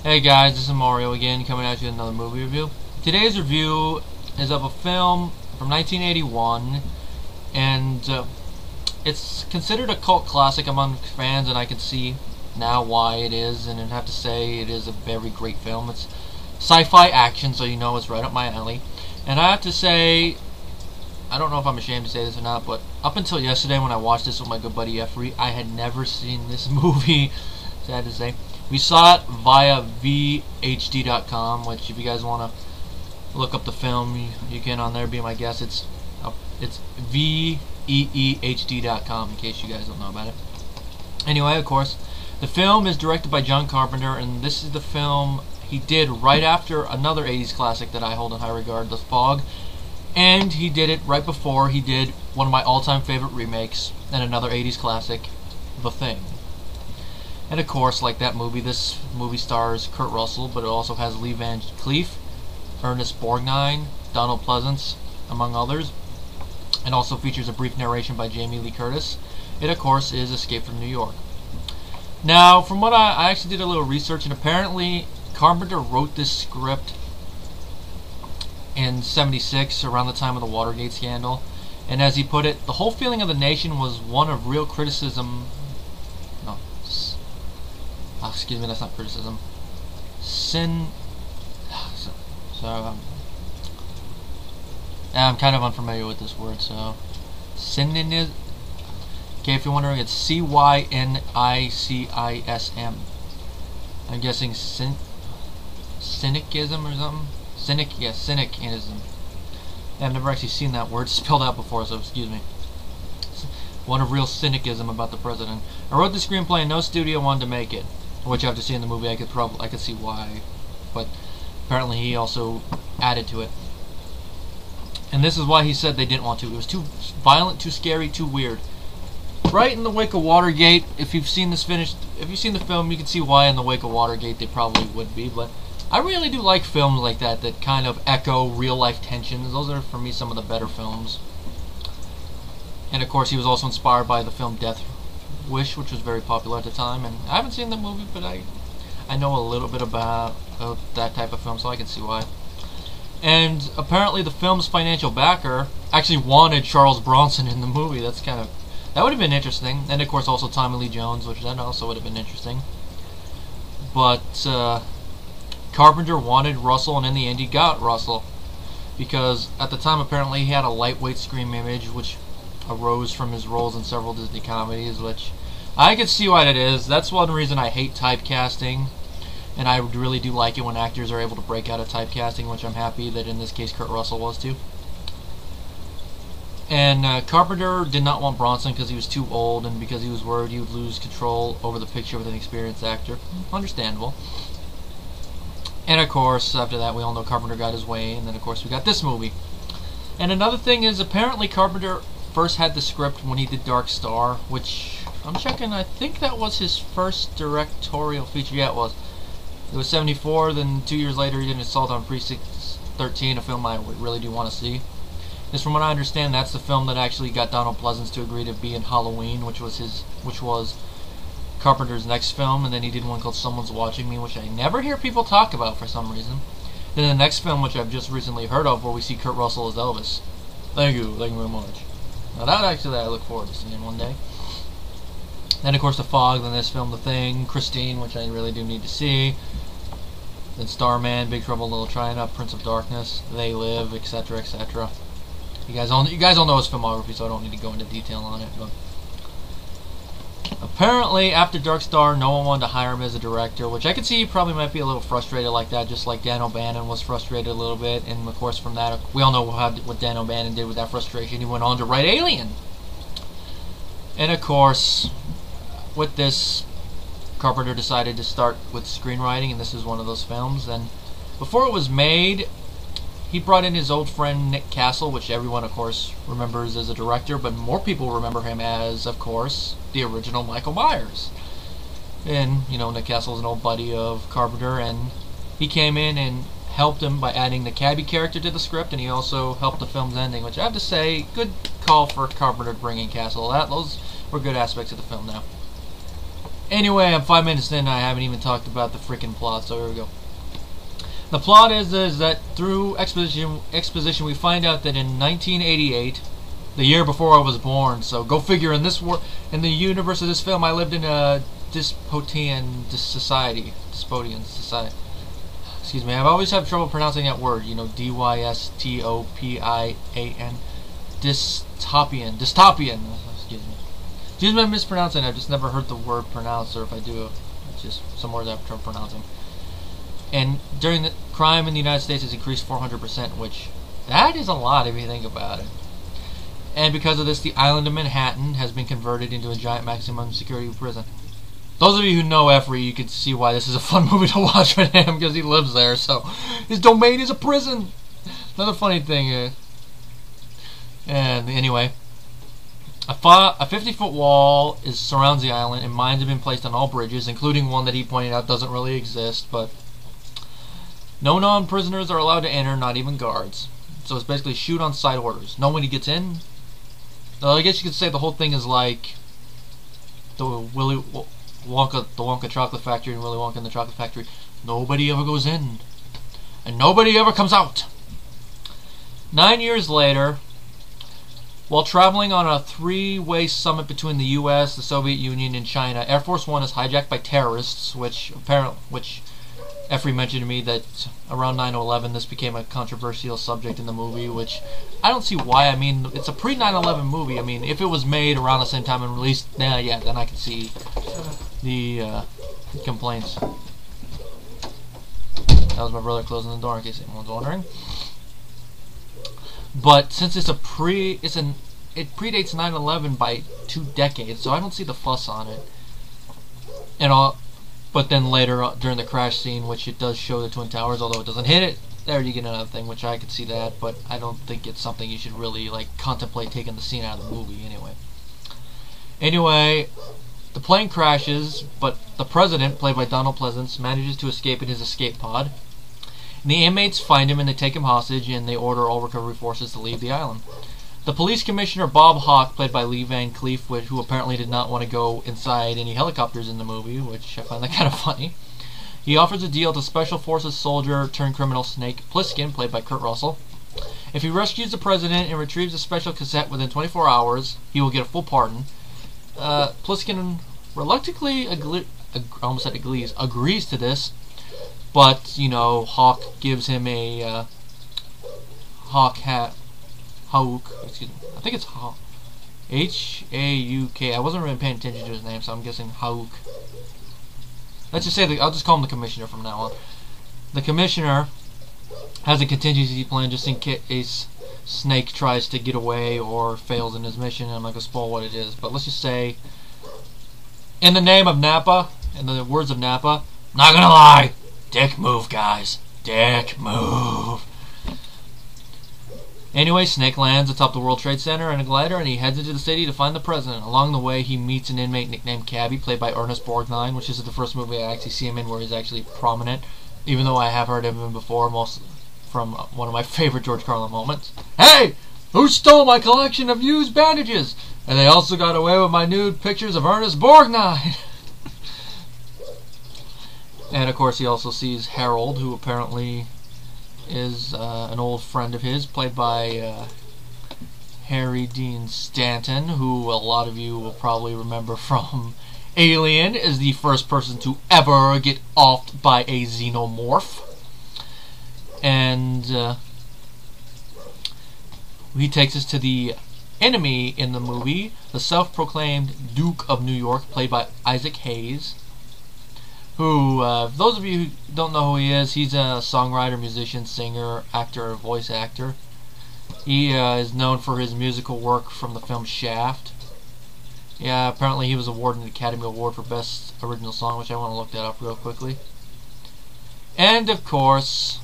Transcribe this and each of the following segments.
Hey guys, this is Mario again, coming at you with another movie review. Today's review is of a film from 1981, and it's considered a cult classic among fans, and I can see now why it is, and I have to say it is a very great film. It's sci-fi action, so you know it's right up my alley. And I have to say, I don't know if I'm ashamed to say this or not, but up until yesterday when I watched this with my good buddy Jeffrey, I had never seen this movie, sad to say. We saw it via VHD.com, which if you guys want to look up the film, you can on there, be my guest. It's VEEHD.com in case you guys don't know about it. Anyway, of course, the film is directed by John Carpenter, and this is the film he did right after another 80s classic that I hold in high regard, The Fog, and he did it right before he did one of my all-time favorite remakes and another 80s classic, The Thing. And of course, like that movie, this movie stars Kurt Russell, but it also has Lee Van Cleef, Ernest Borgnine, Donald Pleasence, among others. And also features a brief narration by Jamie Lee Curtis. It, of course, is Escape from New York. Now, from what I actually did a little research, and apparently Carpenter wrote this script in '76, around the time of the Watergate scandal. And as he put it, the whole feeling of the nation was one of real criticism. Excuse me, that's not criticism. I'm kind of unfamiliar with this word, so cynicism. Okay, if you're wondering, it's cynicism. I'm guessing cynicism or something. Cynicism. I've never actually seen that word spelled out before, so excuse me. One of real cynicism about the president. I wrote the screenplay and no studio wanted to make it, which after seeing the movie I could see why, but apparently he also added to it. And this is why he said they didn't want to. It was too violent, too scary, too weird. Right in the wake of Watergate, if you've seen the film, you can see why in the wake of Watergate they probably would be, but I really do like films like that that kind of echo real life tensions. Those are for me some of the better films. And of course he was also inspired by the film Death Wish, which was very popular at the time, and I haven't seen the movie, but I know a little bit about that type of film, so I can see why. And apparently the film's financial backer actually wanted Charles Bronson in the movie. That would have been interesting. And of course also Tommy Lee Jones, which that also would have been interesting. But Carpenter wanted Russell, and in the end he got Russell, because at the time apparently he had a lightweight screen image which arose from his roles in several Disney comedies, which I could see why that is. That's one reason I hate typecasting, and I really do like it when actors are able to break out of typecasting, which I'm happy that in this case Kurt Russell was too. And Carpenter did not want Bronson because he was too old, and because he was worried he would lose control over the picture with an experienced actor. Understandable. And of course, after that, we all know Carpenter got his way, and then of course we got this movie. And another thing is, apparently Carpenter first had the script when he did Dark Star, which I'm checking, I think that was his first directorial feature. Yeah, it was. It was '74, then 2 years later he did Assault on Precinct 13, a film I really do want to see. Just from what I understand, that's the film that actually got Donald Pleasence to agree to be in Halloween, which was Carpenter's next film, and then he did one called Someone's Watching Me, which I never hear people talk about for some reason. Then the next film, which I've just recently heard of, where we see Kurt Russell as Elvis. Thank you very much. Now that actually I look forward to seeing one day. Then of course The Fog, then this film The Thing, Christine, which I really do need to see. Then Starman, Big Trouble in Little China, Prince of Darkness, They Live, etc., etc. You guys all know his filmography, so I don't need to go into detail on it. But apparently, after Dark Star, no one wanted to hire him as a director, which I could see he probably might be a little frustrated like that, just like Dan O'Bannon was frustrated a little bit. And of course, from that, we all know what Dan O'Bannon did with that frustration. He went on to write Alien. And of course, with this, Carpenter decided to start with screenwriting, and this is one of those films. And before it was made, he brought in his old friend Nick Castle, which everyone, of course, remembers as a director, but more people remember him as, of course, the original Michael Myers. And, you know, Nick Castle is an old buddy of Carpenter, and he came in and helped him by adding the cabbie character to the script, and he also helped the film's ending, which I have to say, good call for Carpenter to bring in Castle. Those were good aspects of the film now. Anyway, I'm 5 minutes in and I haven't even talked about the freaking plot, so here we go. The plot is that through exposition we find out that in 1988, the year before I was born, so go figure, in the universe of this film I lived in a dystopian society. Excuse me, I've always had trouble pronouncing that word, you know, D-Y-S-T-O-P-I-A-N. Dystopian. Excuse me. Excuse me, I'm mispronouncing. I've just never heard the word pronounced, or if I do, it's just some words I have trouble pronouncing. And during the crime in the United States has increased 400%, which, that is a lot if you think about it. And because of this, the island of Manhattan has been converted into a giant maximum security prison. Those of you who know Effrey, you can see why this is a fun movie to watch with him, because he lives there, so his domain is a prison. Another funny thing, and anyway, a 50-foot wall surrounds the island, and mines have been placed on all bridges, including one that he pointed out doesn't really exist, but no non-prisoners are allowed to enter, not even guards. So it's basically shoot on sight orders. Nobody gets in. Well, I guess you could say the whole thing is like the Wonka chocolate factory and Willy Wonka and the chocolate factory. Nobody ever goes in, and nobody ever comes out. 9 years later, while traveling on a three-way summit between the U.S., the Soviet Union, and China, Air Force One is hijacked by terrorists, which Effrey mentioned to me that around 9/11 this became a controversial subject in the movie, which I don't see why. I mean, it's a pre-9/11 movie. I mean, if it was made around the same time and released, yeah, then I could see the complaints. That was my brother closing the door in case anyone's wondering. But since it predates 9/11 by 2 decades, so I don't see the fuss on it. And but then later during the crash scene, which it does show the Twin Towers, although it doesn't hit it, there you get another thing, which I could see that, but I don't think it's something you should really like contemplate taking the scene out of the movie anyway. The plane crashes, but the president, played by Pleasence, manages to escape in his escape pod. And the inmates find him and they take him hostage, and they order all recovery forces to leave the island. The police commissioner, Bob Hawke, played by Lee Van Cleef, who apparently did not want to go inside any helicopters in the movie, which I find that kind of funny. He offers a deal to Special Forces soldier turned criminal Snake Plissken, played by Kurt Russell. If he rescues the president and retrieves a special cassette within 24 hours, he will get a full pardon. Plissken reluctantly agrees to this, but, you know, Hawke gives him a Hauk, excuse me. I think it's H-A-U-K. I wasn't really paying attention to his name, so I'm guessing Hauk. Let's just say I'll just call him the commissioner from now on. The commissioner has a contingency plan just in case Snake tries to get away or fails in his mission. I'm not going to spoil what it is, but let's just say, in the name of Napa, in the words of Napa, not gonna lie, dick move, guys. Dick move. Anyway, Snake lands atop the World Trade Center in a glider, and he heads into the city to find the president. Along the way, he meets an inmate nicknamed Cabby, played by Ernest Borgnine, which is the first movie I actually see him in where he's actually prominent, even though I have heard of him before, most from one of my favorite George Carlin moments. Hey! Who stole my collection of used bandages? And they also got away with my nude pictures of Ernest Borgnine! And of course, he also sees Harold, who apparently is an old friend of his, played by Harry Dean Stanton, who a lot of you will probably remember from Alien, is the first person to ever get offed by a xenomorph. And he takes us to the enemy in the movie, the self-proclaimed Duke of New York, played by Isaac Hayes, who, those of you who don't know who he is, he's a songwriter, musician, singer, actor, voice actor. He is known for his musical work from the film Shaft. Yeah, apparently he was awarded an Academy Award for Best Original Song, which I want to look that up real quickly. And, of course...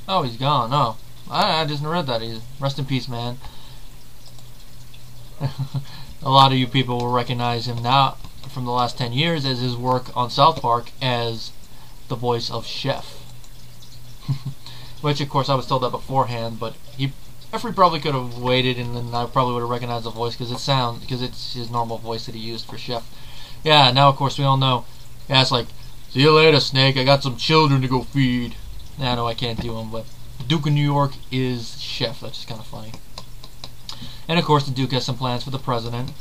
Oh, he's gone. Oh, I just read that. Rest in peace, man. A lot of you people will recognize him now from the last 10 years as his work on South Park as the voice of Chef. Which, of course, I was told that beforehand, but Efri probably could have waited, and then I probably would have recognized the voice because it's his normal voice that he used for Chef. Yeah, now of course we all know. Yeah, it's like, see you later, Snake. I got some children to go feed. Nah, no, I can't do him, but the Duke of New York is Chef. That's just kind of funny. And of course, the Duke has some plans for the president,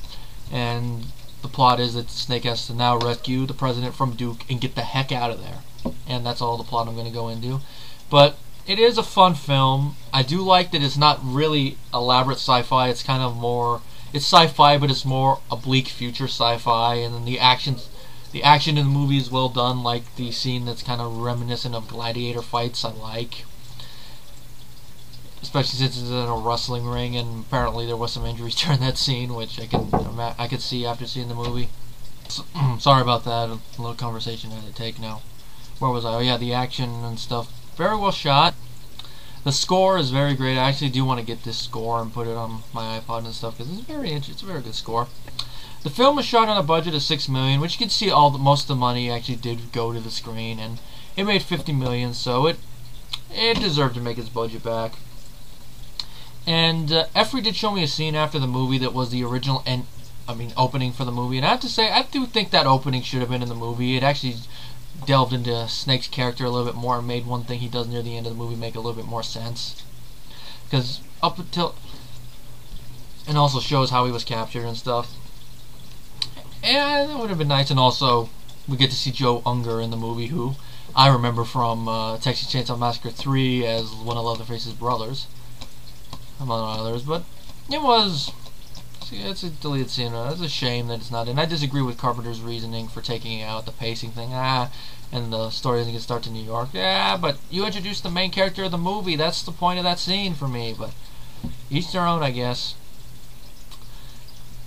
and the plot is that Snake has to now rescue the president from Duke and get the heck out of there. And that's all the plot I'm going to go into. But it is a fun film. I do like that it's not really elaborate sci-fi. It's kind of more, it's sci-fi, but it's more a bleak future sci-fi. And then the action in the movie is well done, like the scene that's kind of reminiscent of gladiator fights. I like, especially since it's in a wrestling ring, and apparently there was some injuries during that scene, which I could see after seeing the movie. So, sorry about that. A little conversation I had to take now. Where was I? Oh yeah, the action and stuff. Very well shot. The score is very great. I actually do want to get this score and put it on my iPod and stuff because it's a very good score. The film was shot on a budget of $6 million, which you can see most of the money actually did go to the screen, and it made $50 million, so it deserved to make its budget back. And Efri did show me a scene after the movie that was the original opening for the movie, and I have to say I do think that opening should have been in the movie. It actually delved into Snake's character a little bit more and made one thing he does near the end of the movie make a little bit more sense. Because and also shows how he was captured and stuff. And that would have been nice. And also, we get to see Joe Unger in the movie, who I remember from Texas Chainsaw Massacre 3 as one of Leatherface's brothers, among others. But it's a deleted scene. It's a shame that it's not in. I disagree with Carpenter's reasoning for taking out the pacing thing. And the story doesn't get started in New York. Yeah, but you introduced the main character of the movie. That's the point of that scene for me. But each their own, I guess.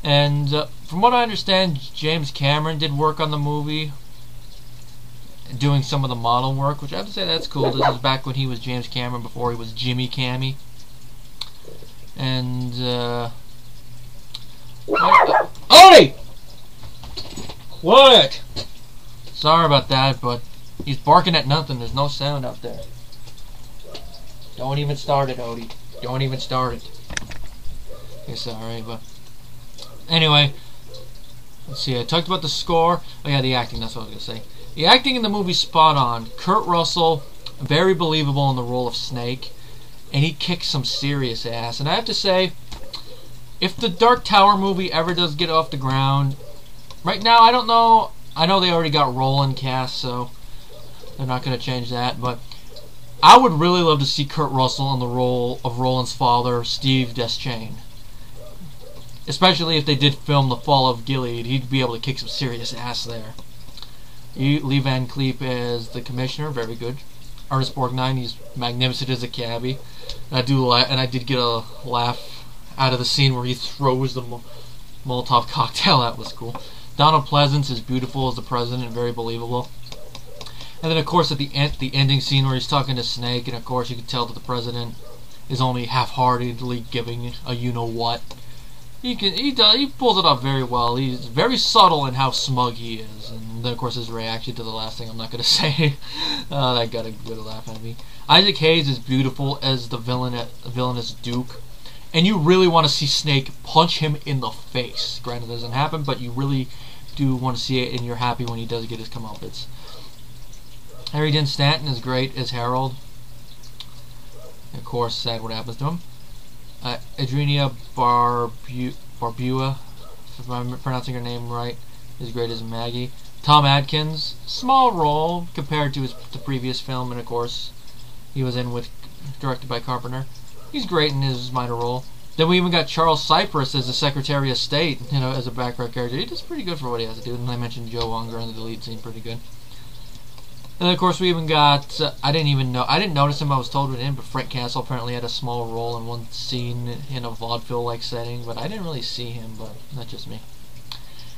And from what I understand, James Cameron did work on the movie, doing some of the model work, which I have to say that's cool. This is back when he was James Cameron, before he was Jimmy Cammy. And Odie! What? Sorry about that, but he's barking at nothing. There's no sound out there. Don't even start it, Odie. Don't even start it. Okay, sorry, but anyway, let's see. I talked about the score. Oh yeah, the acting. That's what I was gonna say. The acting in the movie's spot on. Kurt Russell, very believable in the role of Snake, and he kicks some serious ass. And I have to say, if the Dark Tower movie ever does get off the ground, right now I don't know. I know they already got Roland cast, so they're not going to change that. But I would really love to see Kurt Russell in the role of Roland's father, Steve Deschain. Especially if they did film The Fall of Gilead, he'd be able to kick some serious ass there. Lee Van Cleef as the commissioner, very good. Ernest Borgnine, he's magnificent as a cabbie. And I did get a laugh out of the scene where he throws the Molotov cocktail. That was cool. Donald Pleasence is beautiful as the president, very believable. And then, of course, at the ending scene where he's talking to Snake, and of course you can tell that the president is only half-heartedly giving a you-know-what. He pulls it off very well. He's very subtle in how smug he is. And then, of course, his reaction to the last thing I'm not going to say. That got a good laugh out of me. Isaac Hayes is beautiful as the villainous Duke. And you really want to see Snake punch him in the face. Granted, it doesn't happen, but you really do want to see it, and you're happy when he does get his comeuppance. Harry Dean Stanton is great as Harold. Of course, sad what happens to him. Adriana Barbua, if I'm pronouncing her name right, is great as Maggie. Tom Atkins, small role compared to the previous film, and of course, he was directed by Carpenter. He's great in his minor role. Then we even got Charles Cypress as the Secretary of State, as a background character. He does pretty good for what he has to do. And I mentioned Joe Unger in the delete scene, pretty good. And then, of course, we even got, I didn't notice him, I was told it in, but Frank Castle apparently had a small role in one scene in a vaudeville-like setting, but I didn't really see him, but that's just me.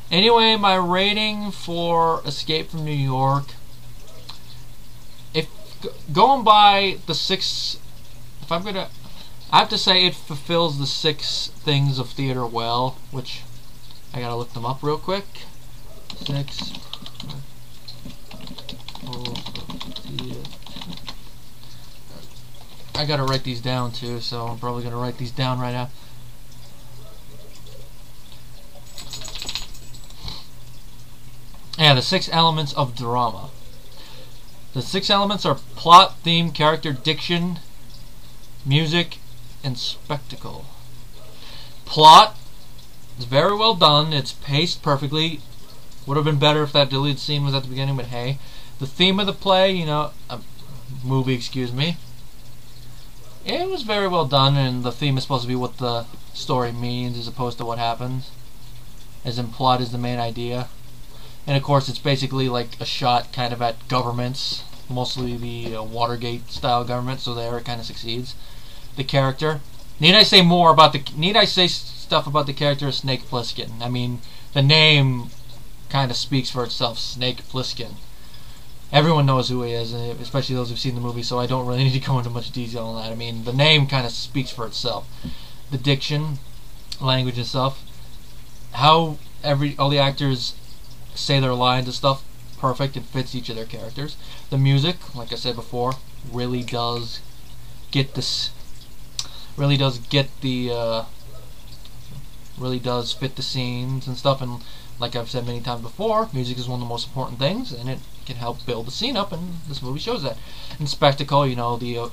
Anyway, my rating for Escape from New York, going by the 6, I have to say it fulfills the 6 things of theater well, which I gotta look them up real quick. 6. I gotta write these down too, so I'm probably gonna write these down right now. Yeah, the 6 elements of drama. The 6 elements are plot, theme, character, diction, music, and spectacle. Plot is very well done. It's paced perfectly. Would have been better if that deleted scene was at the beginning, but hey. The theme of the play, you know, movie, excuse me, it was very well done, and the theme is supposed to be what the story means as opposed to what happens. As in, plot is the main idea. And of course, it's basically like a shot kind of at governments, mostly the Watergate style government, so there it kind of succeeds. The character. Need I say stuff about the character of Snake Plissken? I mean, the name kind of speaks for itself, Snake Plissken. Everyone knows who he is, especially those who've seen the movie, so I don't really need to go into much detail on that. I mean, the name kind of speaks for itself. The diction, language and stuff, how all the actors say their lines and stuff, perfect, and fits each of their characters. The music, like I said before, really does fit the scenes and stuff, and like I've said many times before, music is one of the most important things, and it can help build the scene up, and this movie shows that. And spectacle, you know, the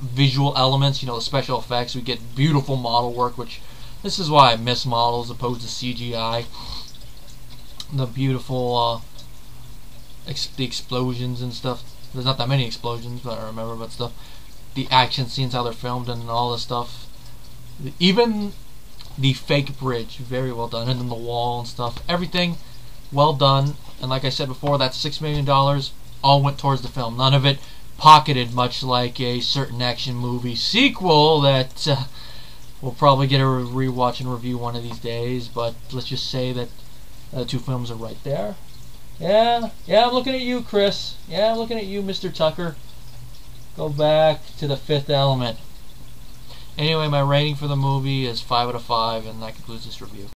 visual elements, you know, the special effects. We get beautiful model work, which this is why I miss models opposed to CGI. The beautiful, the explosions and stuff. There's not that many explosions, but I remember about stuff. The action scenes, how they're filmed, and all this stuff. Even the fake bridge, very well done, and then the wall and stuff. Everything well done, and like I said before, that $6 million all went towards the film. None of it pocketed, much like a certain action movie sequel that we'll probably get a rewatch and review one of these days. But let's just say that the 2 films are right there. Yeah, I'm looking at you, Chris. Yeah, I'm looking at you, Mr. Tucker. Go back to The Fifth Element. Anyway, my rating for the movie is 5 out of 5, and that concludes this review.